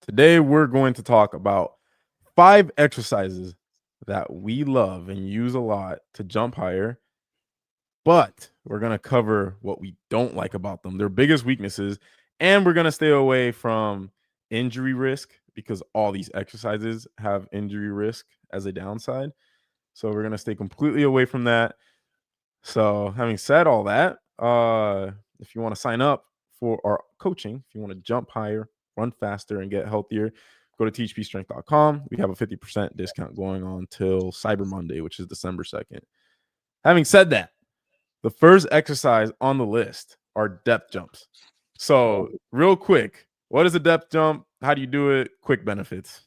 Today, we're going to talk about 5 exercises that we love and use a lot to jump higher, but we're going to cover what we don't like about them, their biggest weaknesses, and we're going to stay away from injury risk because all these exercises have injury risk as a downside. So, we're going to stay completely away from that. So, having said all that, if you want to sign up for our coaching, if you want to jump higher, run faster, and get healthier, go to THPstrength.com. We have a 50% discount going on till Cyber Monday, which is December 2nd. Having said that, the first exercise on the list are depth jumps. So, real quick, what is a depth jump? How do you do it? Quick benefits.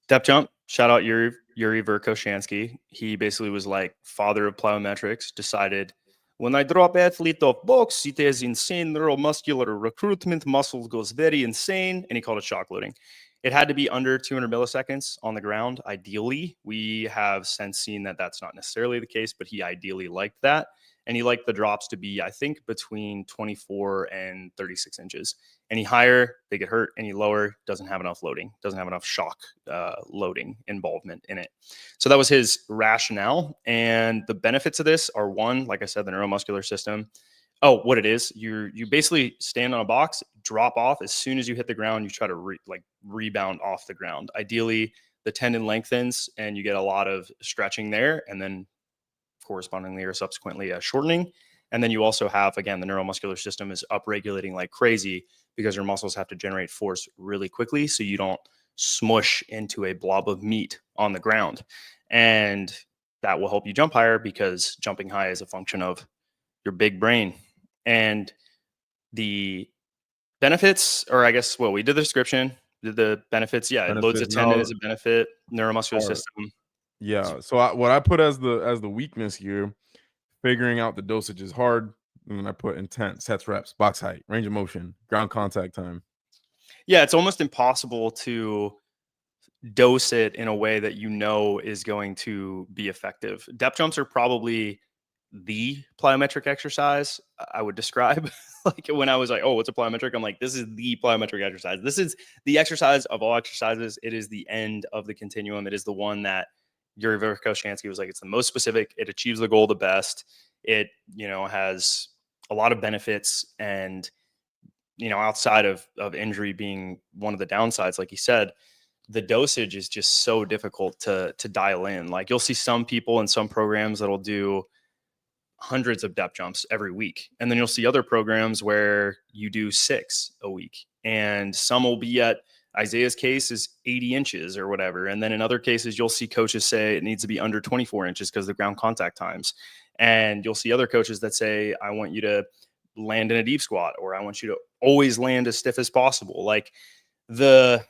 Depth jump, shout out Yuri Verkhoshansky. He basically was like father of plyometrics, decided when I drop athlete off box, it has insane neuromuscular recruitment, muscle goes very insane, and he called it shock loading. It had to be under 200 milliseconds on the ground, ideally. We have since seen that that's not necessarily the case, but he ideally liked that. And he liked the drops to be, I think, between 24 and 36 inches. Any higher, they get hurt. Any lower, doesn't have enough loading, doesn't have enough shock loading involvement in it. So that was his rationale. And the benefits of this are, one, like I said, the neuromuscular system. Oh, what it is, you basically stand on a box, drop off. As soon as you hit the ground, you try to rebound off the ground. Ideally, the tendon lengthens and you get a lot of stretching there, and then correspondingly or subsequently shortening. And then you also have, again, the neuromuscular system is upregulating like crazy because your muscles have to generate force really quickly so you don't smush into a blob of meat on the ground. And that will help you jump higher because jumping high is a function of your big brain. And the benefits, or I guess, well, we did the description, did the benefits. Yeah, it loads the Benefits. tendon Now, as a benefit, neuromuscular are system. yeah. So what I put as the weakness here, figuring out the dosage is hard. And then I put intent, sets, reps, box height, range of motion, ground contact time. Yeah, it's almost impossible to dose it in a way that you know is going to be effective. Depth jumps are probably the plyometric exercise I would describe. Like when I was like, oh, what's a plyometric? I'm like, this is the plyometric exercise. This is the exercise of all exercises. It is the end of the continuum. It is the one that Yuri Verkhoshansky was like, it's the most specific. It achieves the goal the best. It, has a lot of benefits, and, outside of injury being one of the downsides, like you said, the dosage is just so difficult to dial in. Like you'll see some people in some programs that'll do hundreds of depth jumps every week. And then you'll see other programs where you do 6 a week. And some will be at Isaiah's case is 80 inches or whatever. And then in other cases, you'll see coaches say it needs to be under 24 inches because of the ground contact times. And you'll see other coaches that say, I want you to land in a deep squat, or I want you to always land as stiff as possible. Like the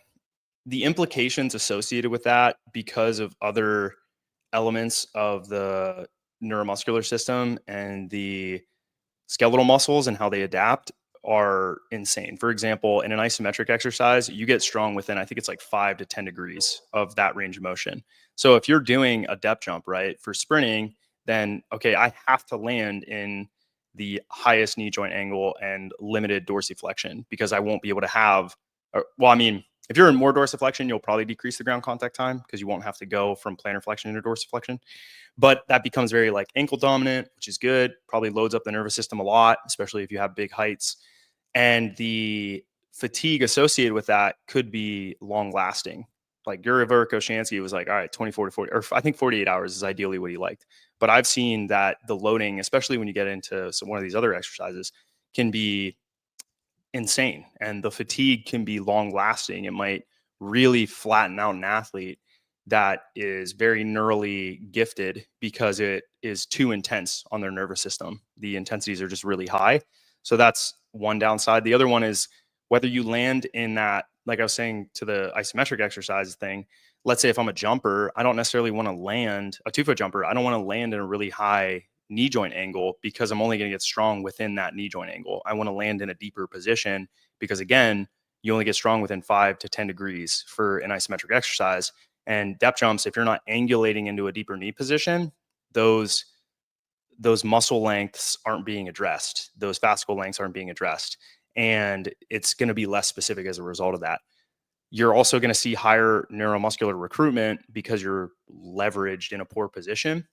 implications associated with that, because of other elements of the neuromuscular system and the skeletal muscles and how they adapt, are insane. For example, in an isometric exercise, you get strong within, I think it's like 5 to 10 degrees of that range of motion. So if you're doing a depth jump, right, for sprinting, then, okay, I have to land in the highest knee joint angle and limited dorsiflexion because I won't be able to have, well, I mean, if you're in more dorsiflexion, you'll probably decrease the ground contact time because you won't have to go from plantar flexion into dorsiflexion. But that becomes very like ankle dominant, which is good. Probably loads up the nervous system a lot, especially if you have big heights. And the fatigue associated with that could be long lasting. Like Yuri Verkhoshansky was like, all right, 24 to 40, or I think 48 hours is ideally what he liked. But I've seen that the loading, especially when you get into one of these other exercises, can be insane, and the fatigue can be long lasting. It might really flatten out an athlete that is very neurally gifted because it is too intense on their nervous system. The intensities are just really high. So that's one downside. The other one is whether you land in that, like I was saying to the isometric exercise thing, let's say if I'm a jumper, I don't necessarily want to land a 2-foot jumper. I don't want to land in a really high knee joint angle because I'm only going to get strong within that knee joint angle. I want to land in a deeper position because, again, you only get strong within 5 to 10 degrees for an isometric exercise. And depth jumps, if you're not angulating into a deeper knee position, those muscle lengths aren't being addressed. Those fascicle lengths aren't being addressed. And it's going to be less specific as a result of that. you're also going to see higher neuromuscular recruitment because you're leveraged in a poor position,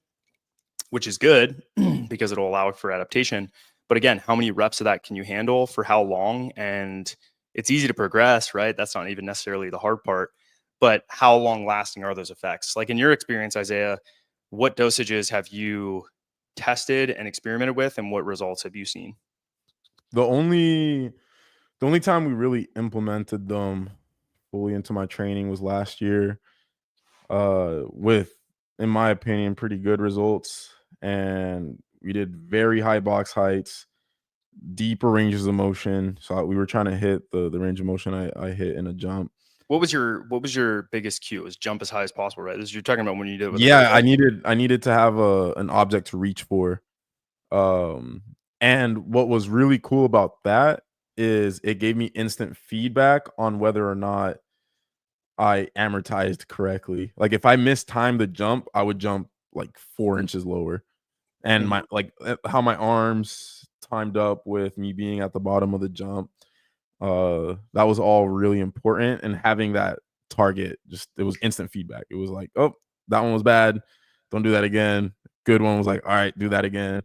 which is good because it'll allow for adaptation. But again, how many reps of that can you handle for how long? And it's easy to progress, right? That's not even necessarily the hard part. But how long lasting are those effects? Like in your experience, Isaiah, what dosages have you tested and experimented with, and what results have you seen? The only the only time we really implemented them fully into my training was last year, with, in my opinion, pretty good results. And we did very high box heights, deeper ranges of motion. So we were trying to hit the range of motion I hit in a jump. What was your biggest cue? It was jump as high as possible, right? This you're talking about when you did it with a Yeah, barbell? I needed to have an object to reach for. Um, and what was really cool about that is it gave me instant feedback on whether or not I amortized correctly. Like, if I mistimed the jump, I would jump, like, 4 inches lower. And Mhm. how my arms timed up with me being at the bottom of the jump, that was all really important, and having that target, just it was instant feedback. It was like, "Oh, that one was bad. Don't do that again." Good one was like, "Alright, do that again."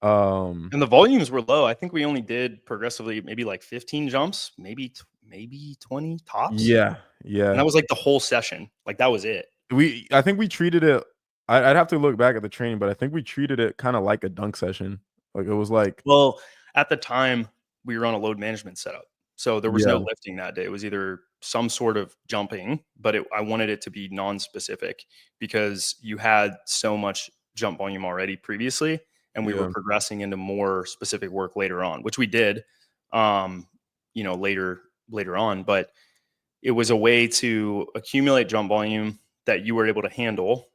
Um, And the volumes were low. I think we only did progressively maybe like 15 jumps, maybe 20 tops. yeah, And yeah. that was like the whole session. Like that was it. I think we treated it. I'd have to look back at the training, but I think we treated it kinda like a dunk session. Like, it was like, Well, at the time we were on a load management setup. So there was no yeah, lifting that day. It was either some sort of jumping, but I wanted it to be non-specific because you had so much jump volume already previously, and we were yeah, progressing into more specific work later on, which we did, um, later on. But it was a way to accumulate jump volume that you were able to handle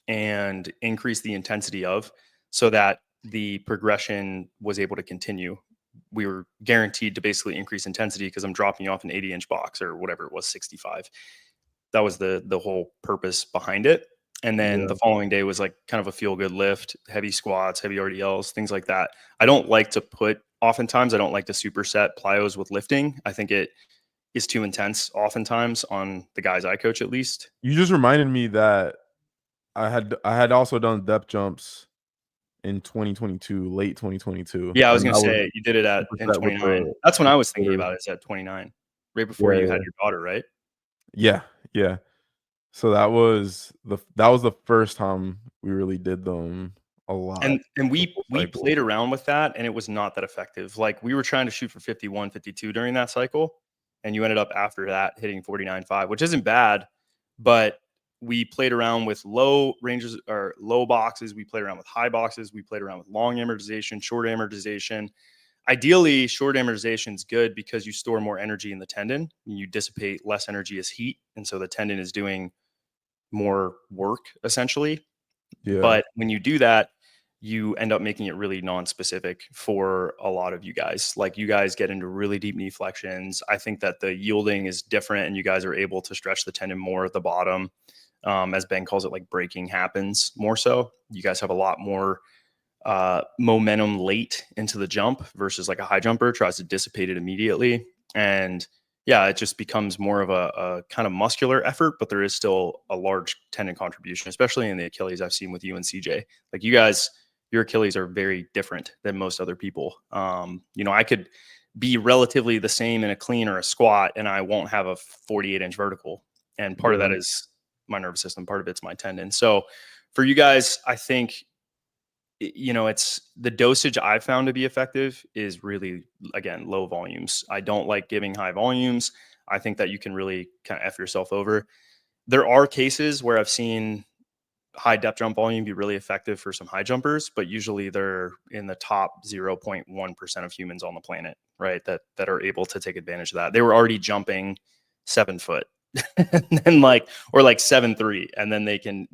and increase the intensity of so that the progression was able to continue. We were guaranteed to basically increase intensity because I'm dropping you off an 80-inch box or whatever it was, 65. That was the whole purpose behind it. And then yeah. the following day was like kind of a feel good lift, heavy squats, heavy RDLs, things like that. Oftentimes I don't like to superset plyos with lifting. I think it is too intense oftentimes on the guys I coach at least. You just reminded me that I had also done depth jumps in 2022, late 2022, Yeah, I was and gonna that was say you did it at in superset 29. That's when with I the was thinking splitter. about it, is at 29, right before Yeah, you had yeah. your daughter, right? Yeah, yeah. So that was the first time we really did them a lot, And the we full we cycle. played around with that, and it was not that effective. Like, we were trying to shoot for 51, 52 during that cycle, and you ended up after that hitting 49.5, which isn't bad, but we played around with low ranges or low boxes, we played around with high boxes, we played around with long amortization, short amortization. Ideally, short amortization is good because you store more energy in the tendon, and you dissipate less energy as heat, and so the tendon is doing more work essentially. Yeah, But when you do that, you end up making it really non-specific for a lot of you guys. Like, you guys get into really deep knee flexions. I think that the yielding is different, and you guys are able to stretch the tendon more at the bottom. As Ben calls it, like breaking happens more so. You guys have a lot more momentum late into the jump versus like a high jumper tries to dissipate it immediately. And yeah, it just becomes more of a kind of muscular effort, but there is still a large tendon contribution, especially in the Achilles I've seen with you and CJ. Like, you guys, your Achilles are very different than most other people. I could be relatively the same in a clean or a squat, and I won't have a 48-inch vertical. And part of that yeah, is my nervous system, part of it's my tendon. So for you guys, I think it's the dosage I've found to be effective is really, again, low volumes. I don't like giving high volumes. I think that you can really kind of F yourself over. There are cases where I've seen high depth jump volume be really effective for some high jumpers, but usually they're in the top 0.1% of humans on the planet, right? That are able to take advantage of that. They were already jumping 7 foot and then or like 7.3, and then they can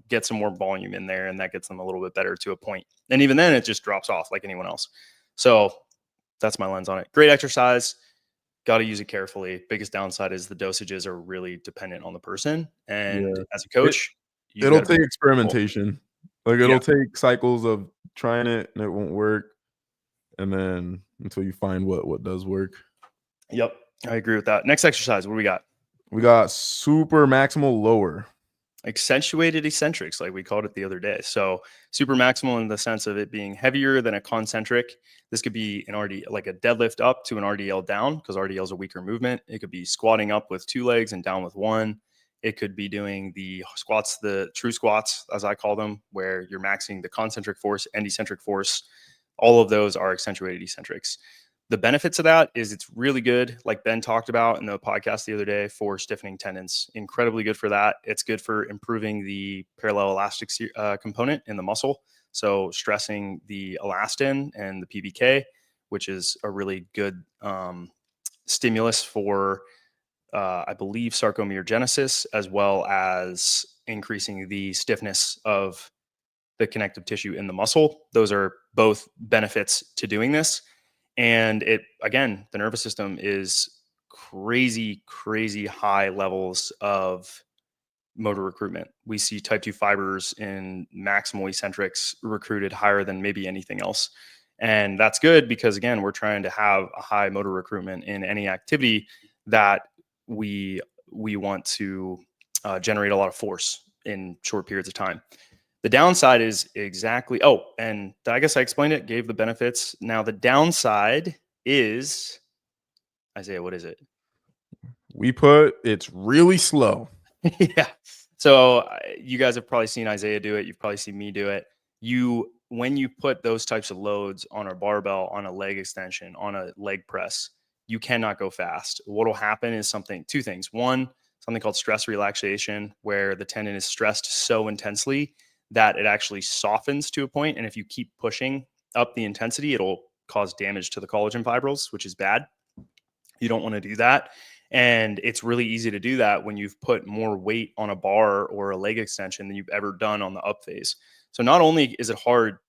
get some more volume in there, and that gets them a little bit better to a point. And even then it just drops off like anyone else. So that's my lens on it. Great exercise, got to use it carefully. Biggest downside is the dosages are really dependent on the person, and yeah. as a It coach, you've got it'll to be take careful. experimentation. Like, Yeah. it'll take cycles of trying it and it won't work, and then until you find what does work. Yep. I agree with that. Next exercise, what do we got? We got super maximal lower. Accentuated eccentrics, like we called it the other day. So super maximal in the sense of it being heavier than a concentric. This could be an RD, like a deadlift up to an RDL down, because RDL is a weaker movement. It could be squatting up with 2 legs and down with 1. It could be doing the squats, the true squats, as I call them, where you're maxing the concentric force and eccentric force. All of those are accentuated eccentrics. The benefits of that is it's really good, like Ben talked about in the podcast the other day, for stiffening tendons. Incredibly good for that. It's good for improving the parallel elastic component in the muscle. So stressing the elastin and the PBK, which is a really good stimulus for, I believe, sarcomere as well as increasing the stiffness of the connective tissue in the muscle. Those are both benefits to doing this. And it, again, the nervous system is crazy high levels of motor recruitment. We see type 2 fibers in maximal eccentrics recruited higher than maybe anything else. And that's good because, again, we're trying to have a high motor recruitment in any activity that we want to generate a lot of force in short periods of time. The downside is exactly, and I guess I explained it, gave the benefits. Now the downside is, Isaiah, what is it? We put it's really slow. Yeah. So you guys have probably seen Isaiah do it. You've probably seen me do it. When you put those types of loads on a barbell, on a leg extension, on a leg press, you cannot go fast. What will happen is two things. One, something called stress relaxation, where the tendon is stressed so intensely that it actually softens to a point. And if you keep pushing up the intensity, it'll cause damage to the collagen fibrils, which is bad. You don't want to do that. And it's really easy to do that when you've put more weight on a bar or a leg extension than you've ever done on the up phase. So not only is it hard,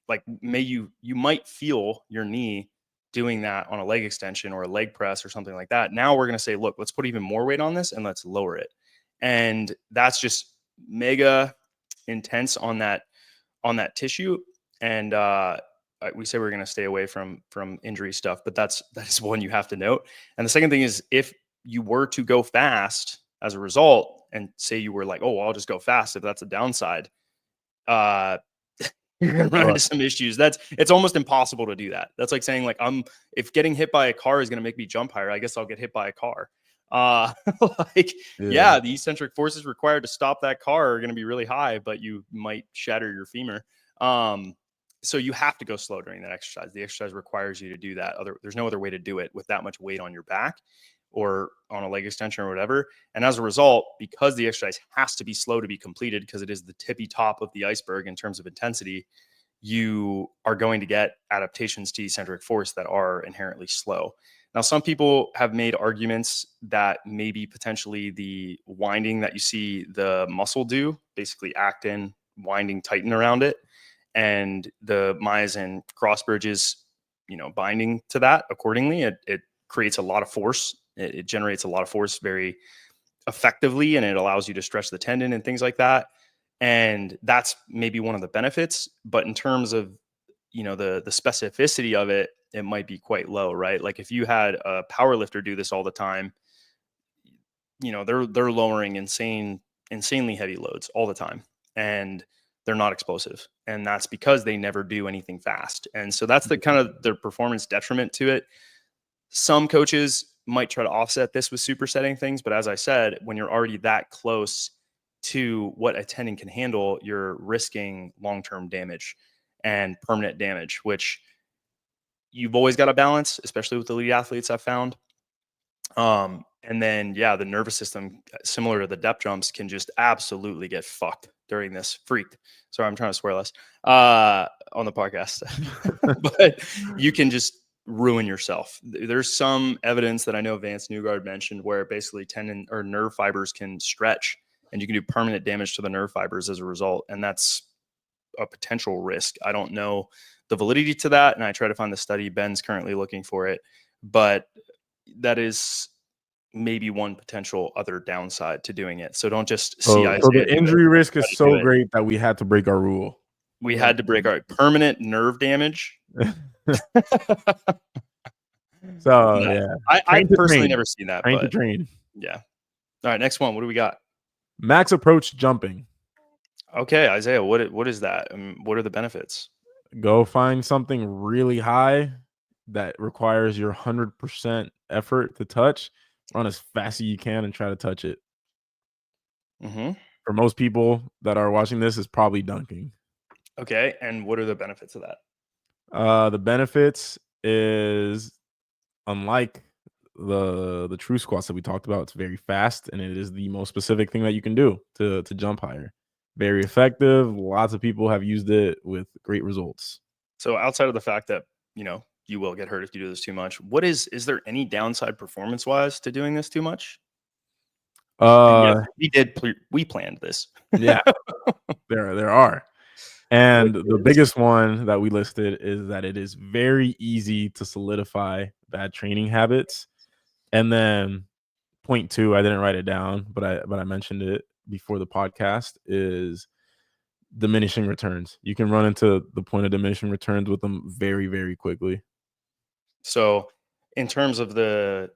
like you might feel your knee doing that on a leg extension or a leg press or something like that. Now we're going to say, look, let's put even more weight on this and let's lower it. And that's just mega intense on that tissue. And we say we're going to stay away from injury stuff, but that is one you have to note. And the second thing is, if you were to go fast as a result, and say you were like, oh, I'll just go fast, if that's a downside, you're going to run into some issues. It's almost impossible to do that. That's like saying, like, if getting hit by a car is going to make me jump higher, I guess I'll get hit by a car. The eccentric forces required to stop that car are going to be really high, but you might shatter your femur. So you have to go slow during that exercise. The exercise requires you to do that. There's no other way to do it with that much weight on your back or on a leg extension or whatever. And as a result, because the exercise has to be slow to be completed, because it is the tippy top of the iceberg in terms of intensity, you are going to get adaptations to eccentric force that are inherently slow. Now, some people have made arguments that maybe potentially the winding that you see the muscle do, basically actin, winding, tighten around it, and the myosin cross bridges, binding to that accordingly. It creates a lot of force. It generates a lot of force very effectively, and it allows you to stretch the tendon and things like that. And that's maybe one of the benefits. But in terms of, the specificity of it, it might be quite low, right? Like if you had a power lifter do this all the time, they're lowering insanely heavy loads all the time, and they're not explosive. And that's because they never do anything fast. And so that's the kind of the performance detriment to it. Some coaches might try to offset this with supersetting things, but as I said, when you're already that close to what a tendon can handle, you're risking long-term damage and permanent damage, which you've always got to balance, especially with the elite athletes I've found. And then, the nervous system, similar to the depth jumps, can just absolutely get fucked during this. Freaked. Sorry, I'm trying to swear less on the podcast. But you can just ruin yourself. There's some evidence that I know Vance Newgard mentioned where basically tendon or nerve fibers can stretch, and you can do permanent damage to the nerve fibers as a result. And that's a potential risk. I don't know the validity to that, and I try to find the study. Ben's currently looking for it, but that is maybe one potential other downside to doing it. So don't just see Isaiah. So the injury risk is so great that we had to break our rule. We had to break our permanent nerve damage. So yeah, I personally never seen that. Train to train. Yeah. All right, next one. What do we got? Max approach jumping. Okay, Isaiah, what is that? What are the benefits? Go find something really high that requires your 100% effort to touch. Run as fast as you can and try to touch it. Hmm. For most people that are watching this, is probably dunking. Okay, and what are the benefits of that? The benefits is, unlike the true squats that we talked about, it's very fast and it is the most specific thing that you can do to jump higher. Very effective. Lots of people have used it with great results. So outside of the fact that, you will get hurt if you do this too much, is there any downside performance wise to doing this too much? And yes, Uh, we planned this. yeah, there are. And Which the is biggest one that we listed is that it is very easy to solidify bad training habits. And then point 2, I didn't write it down, but I mentioned it before the podcast, is diminishing returns. You can run into the point of diminishing returns with them very, very quickly. so in terms of the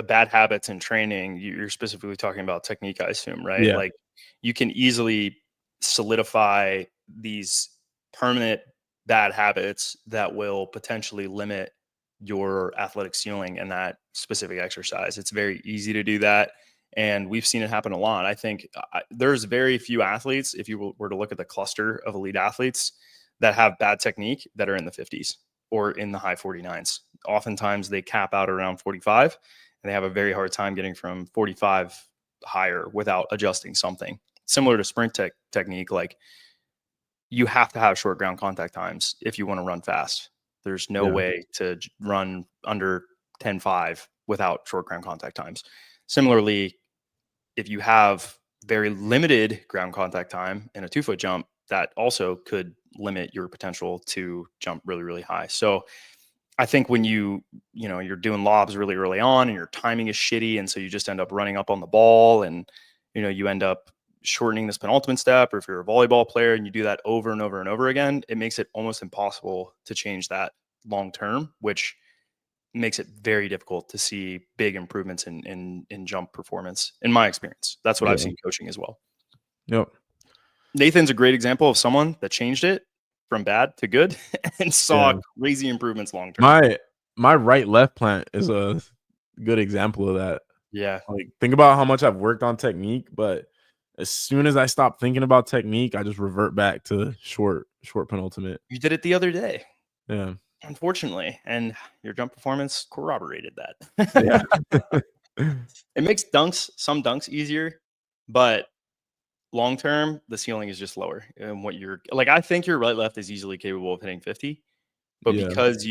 bad habits in training, you're specifically talking about technique, I assume, right? Yeah, Like you can easily solidify these permanent bad habits that will potentially limit your athletic ceiling in that specific exercise. It's very easy to do that. And we've seen it happen a lot. I think there's very few athletes, if you were to look at the cluster of elite athletes, that have bad technique that are in the 50s or in the high 49s. Oftentimes they cap out around 45 and they have a very hard time getting from 45 higher without adjusting something. Similar to sprint technique, like you have to have short ground contact times if you want to run fast. There's no yeah, way to run under 10.5 without short ground contact times. Similarly, if you have very limited ground contact time in a 2-foot jump, that also could limit your potential to jump really, really high. So I think when you're doing lobs really early on and your timing is shitty, and so you just end up running up on the ball, and you end up shortening this penultimate step, or if you're a volleyball player and you do that over and over and over again, it makes it almost impossible to change that long term, which makes it very difficult to see big improvements in jump performance. In my experience, that's what I've yeah, seen coaching as well. yep, Nathan's a great example of someone that changed it from bad to good and saw yeah. crazy improvements long term. My right left plant is a good example of that. Yeah. Like, think about how much I've worked on technique, but as soon as I stop thinking about technique, I just revert back to short penultimate. You did it the other day, Yeah. unfortunately, and your jump performance corroborated Yeah. that. It makes some dunks easier, but long term, the ceiling is just lower. And what you're like, I think your right left is easily capable of hitting 50, but Yeah. because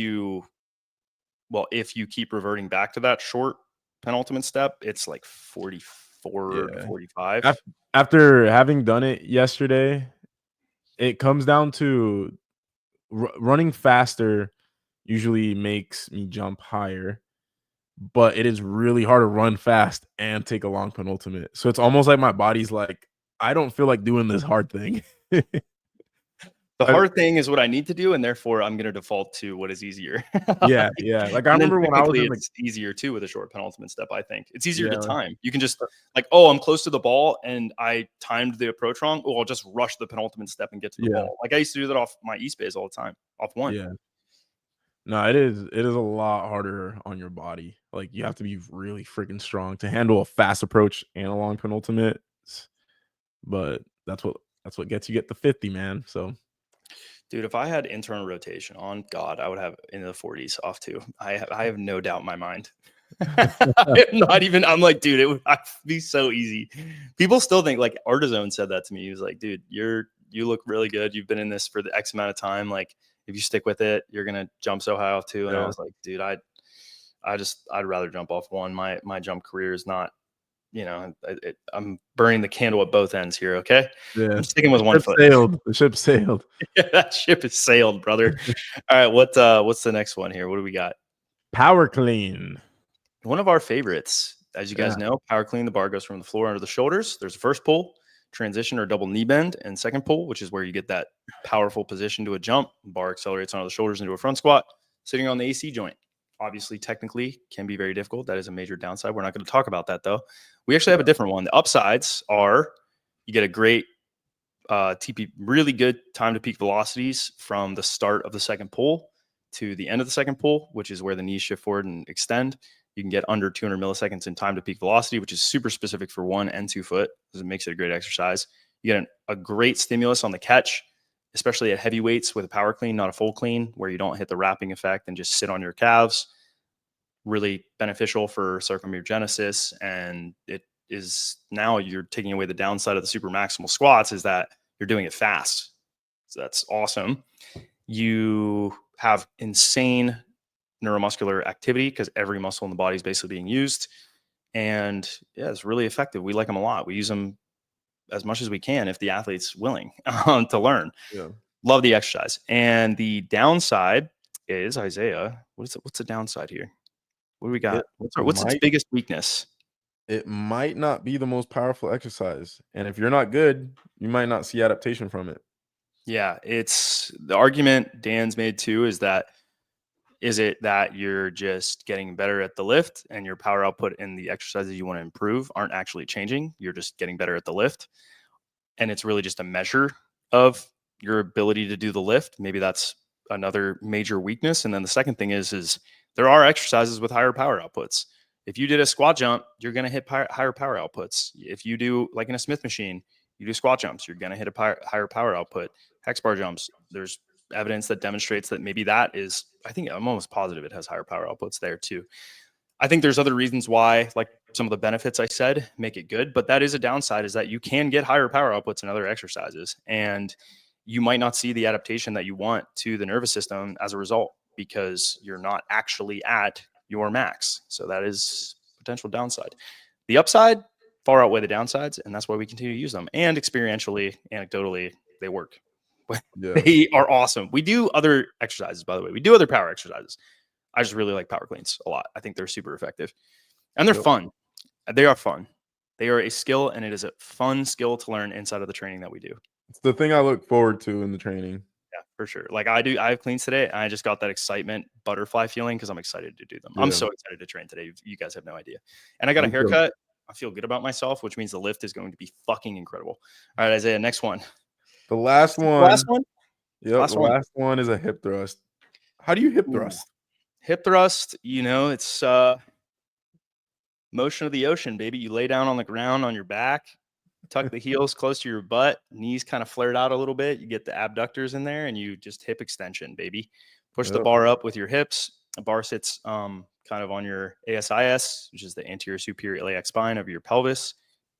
if you keep reverting back to that short penultimate step, it's like 44 to Yeah. 45. After having done it yesterday, it comes down to running faster usually makes me jump higher, but it is really hard to run fast and take a long penultimate. So it's almost like my body's like, I don't feel like doing this hard thing. The I hard thing is what I need to do, and therefore I'm going to default to what is easier. Yeah, yeah. Like, I And then remember when I was technically in the it's easier too with a short penultimate step. I think it's easier to yeah, time. You can just like, oh, I'm close to the ball and I timed the approach wrong. Oh, I'll just rush the penultimate step and get to the yeah, ball. Like I used to do that off my East base all the time, off one. yeah. No, it is a lot harder on your body. Like, you have to be really freaking strong to handle a fast approach and a long penultimate, but that's what gets you get the 50, man, so Dude, if I had internal rotation on God, I would have into the 40s off too. I have no doubt in my mind. I'm like, dude, it would be so easy. People still think like Artizone said that to me. He was like, dude, you look really good. You've been in this for the X amount of time. Like, if you stick with it, you're gonna jump so high off too. And I yeah, was like, dude, I'd rather jump off one. My jump career is not, I'm burning the candle at both ends here. Okay, yeah. I'm sticking with The one ship foot. sailed, the ship sailed. That ship has sailed, brother. All right, what's the next one here? What do we got? Power clean. One of our favorites, as you guys Yeah, know, power clean. The bar goes from the floor under the shoulders. There's a first pull, transition or double knee bend, and second pull, which is where you get that powerful position to a jump. Bar accelerates onto the shoulders into a front squat, sitting on the AC joint. obviously technically can be very difficult. That is a major downside. We're not going to talk about that though. We actually have a different one. The upsides are you get a great TP, really good time to peak velocities from the start of the second pull to the end of the second pull, which is where the knees shift forward and extend. You can get under 200 milliseconds in time to peak velocity, which is super specific for 1 and 2 foot because it makes it a great exercise. You get a great stimulus on the catch, especially at heavy weights with a power clean, not a full clean, where you don't hit the wrapping effect and just sit on your calves. Really beneficial for circumgenesis. And it is now you're taking away the downside of the super maximal squats is that you're doing it fast. So that's awesome. You have insane neuromuscular activity because every muscle in the body is basically being used. And yeah, it's really effective. We like them a lot. We use them as much as we can if the athlete's willing to learn. Yeah. Love the exercise. And the downside is, Isaiah, what's the downside here? What do we got? What's its biggest weakness? It might not be the most powerful exercise. And if you're not good, you might not see adaptation from it. Yeah, it's the argument Dan's made too is it that you're just getting better at the lift and your power output in the exercises you want to improve aren't actually changing. You're just getting better at the lift. And it's really just a measure of your ability to do the lift. Maybe that's another major weakness. And then the second thing is there are exercises with higher power outputs. If you did a squat jump, you're going to hit higher power outputs. If you do like in a Smith machine, you do squat jumps, you're going to hit a higher power output. Hex bar jumps, there's evidence that demonstrates that maybe that is, I think I'm almost positive it has higher power outputs there too. I think there's other reasons why, like some of the benefits I said, make it good, but that is a downside is that you can get higher power outputs in other exercises and you might not see the adaptation that you want to the nervous system as a result because you're not actually at your max. So that is potential downside. The upside far outweigh the downsides, and that's why we continue to use them. And experientially, anecdotally, they work. Yeah. They are awesome. We do other exercises, by the way. We do other power exercises. I just really like power cleans a lot. I think they're super effective. And they're fun. They are fun. They are a skill, and it is a fun skill to learn inside of the training that we do. It's the thing I look forward to in the training. Yeah, for sure. Like I have cleans today, and I just got that excitement, butterfly feeling because I'm excited to do them. Yeah. I'm so excited to train today. You guys have no idea. And I got a haircut. I feel good about myself, which means the lift is going to be fucking incredible. All right, Isaiah, next one. The last one. Last one? Yep, the last one is a hip thrust. How do you hip thrust? Hip thrust, it's motion of the ocean, baby. You lay down on the ground on your back, tuck the heels close to your butt, knees kind of flared out a little bit. You get the abductors in there and you just hip extension, baby. Push the bar up with your hips. The bar sits kind of on your ASIS, which is the anterior superior iliac spine of your pelvis,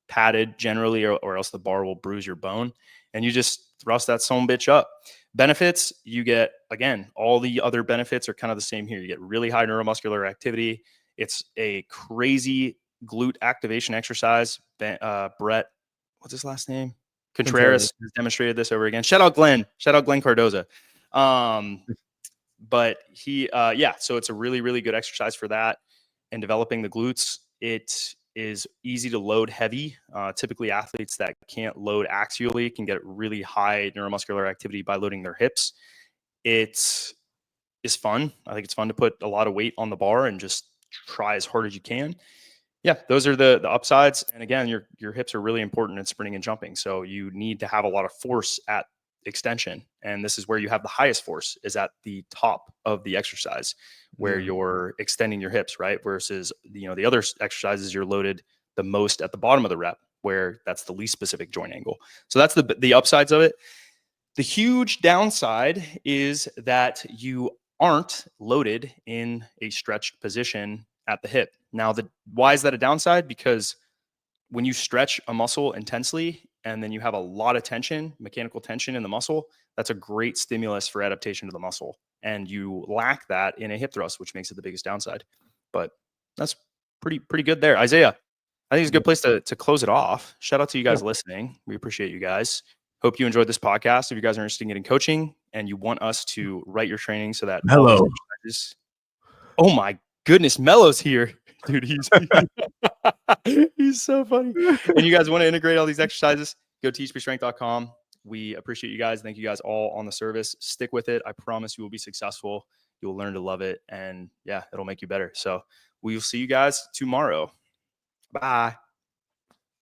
padded generally, or else the bar will bruise your bone. And you just thrust that son bitch up. Benefits, you get, again, all the other benefits are kind of the same here. You get really high neuromuscular activity. It's a crazy glute activation exercise. Brett, what's his last name? Contreras has demonstrated this over again. Shout out Glenn Cardoza. But he, so it's a really, really good exercise for that. And developing the glutes, it is easy to load heavy. Typically athletes that can't load axially can get really high neuromuscular activity by loading their hips. It is fun. I think it's fun to put a lot of weight on the bar and just try as hard as you can. Yeah, those are the upsides. And again, your hips are really important in sprinting and jumping. So you need to have a lot of force at extension. And this is where you have the highest force is at the top of the exercise where you're extending your hips, right? Versus, the other exercises you're loaded the most at the bottom of the rep where that's the least specific joint angle. So that's the upsides of it. The huge downside is that you aren't loaded in a stretched position at the hip. Now, why is that a downside? Because when you stretch a muscle intensely and then you have a lot of tension, mechanical tension in the muscle, that's a great stimulus for adaptation to the muscle. And you lack that in a hip thrust, which makes it the biggest downside. But that's pretty good there. Isaiah, I think it's a good place to close it off. Shout out to you guys listening. We appreciate you guys. Hope you enjoyed this podcast. If you guys are interested in getting coaching and you want us to write your training so that oh my goodness, Mello's here. Dude, he's so funny. And you guys want to integrate all these exercises, go to THPstrength.com. We appreciate you guys. Thank you guys all on the service. Stick with it. I promise you will be successful. You'll learn to love it, and yeah, it'll make you better. So we will see you guys tomorrow. Bye.